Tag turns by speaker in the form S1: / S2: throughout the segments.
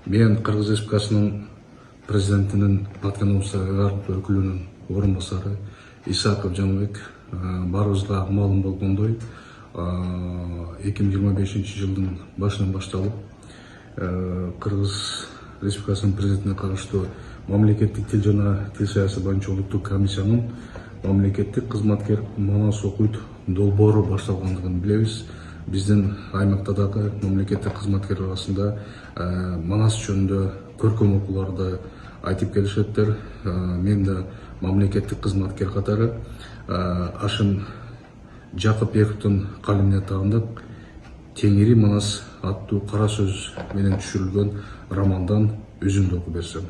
S1: Мен Кыргыз Республикасынын президентинин Баткен-Омсагар өкүлүнүн орун басары Исаков Жаныбек баарыбызга маалым болгондой 2025 жылдын башынан башталып Кыргыз Республикасынын президентине катыштуу мамлекеттик тил жана тил саясаты боюнча улуттук комиссиянын мамлекеттик кызматкер Манас окуйт долбоору башталгандыгын билебиз. Биздин аймакта дагы мамлекеттик кызматкерлер арасында Манас жөнүндө көркөм окууларды айтып келишеттер. Мен да мамлекеттик кызматкер катары Ашым Жакыпбековдун калемине тагындык Теңири Манас аттуу кара сөз менен түшүрүлгөн романдан үзүндү окуп берсем.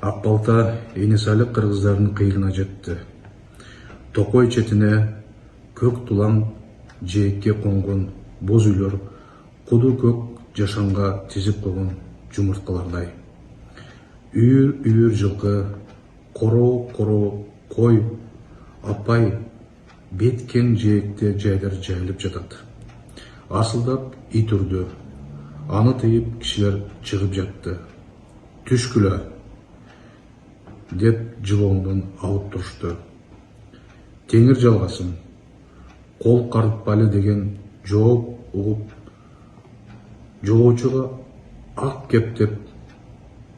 S1: Ак балта Энисайлык кыргыздардын кыйылына жетти. Токой четине көк тулан жээкке конгон боз үйлөр куду көк жашанга тизип койгон жумурткалардай. Үйүр жылкы, короо кой, апай бет кең жээкте жайлар жайылып жатат. Асылдап ит үрдү, аны тыйып кишилер чыгып жатты. Түшкүлө деп жылоондон алып турушту. Теңир жалгасын, кол картпайлы деген жооп угуп, жолоочуга ак кептеп,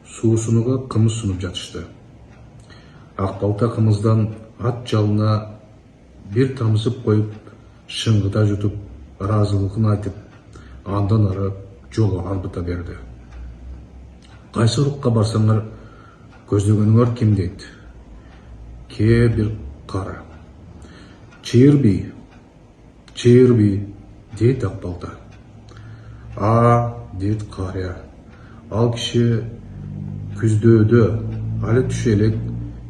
S1: суусунуга кымыз сунуп жатышты. Ак балта кымыздан ат жалына бир тамызып коюп, шыңгыта жутуп, ыраазылыгын айтып, андан ары жолу арбыта берди. Кайсы урукка барсаңар, көздөгөнүңөр ким дейт? Кээ бир кары. Чыйыр би, дейт ак балта. Дейт карыя. Ал киши күздөөдө али түшө элек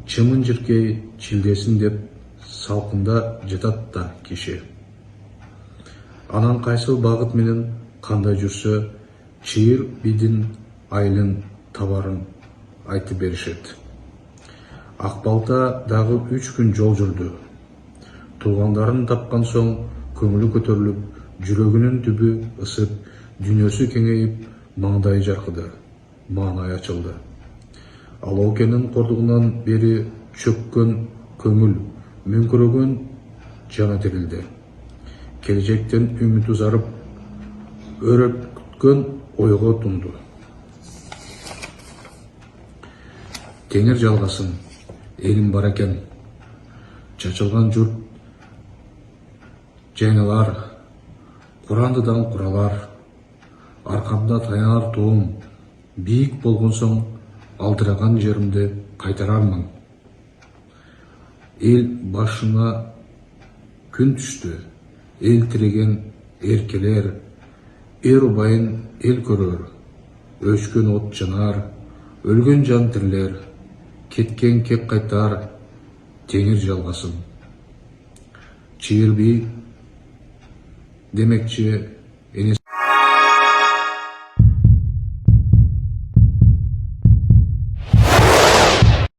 S1: чымын жиркей чилдесин деп салкында жатат да киши. Анан кайсыл багыт менен кандай жүрсө, чыйыр бидин айылын табарын айтып беришет. Ак балта дагы 3 күн жол жүрдү. Туугандарын тапкан соң көңүлү көтөрүлүп, жүрөгүнүн түбү ысып, дүйнөсү кеңейип, маңдайы жаркыды, маанайы ачылды. Алоокенин кордугунан бери чөккөн көңүл, мүңкүрөгөн жаны тирилди. Келечектен үмүт узарып, өрөп күткөн ойго тунду. Теңир жалгасын, элим бар экен, чачылган журт жайналар, Курандыдан куралар, аркамда таянар тоом, бийик болгон соң алдыраган жеримди кайтарармын. Эл башына күн түштү, эл тиреген эркелер, эр убайын эл көрөр, өчкөн от жанар, өлгөн жан тирилер, кеткен кек кайтар, теңир жалгасын. Чыйыр би демекчи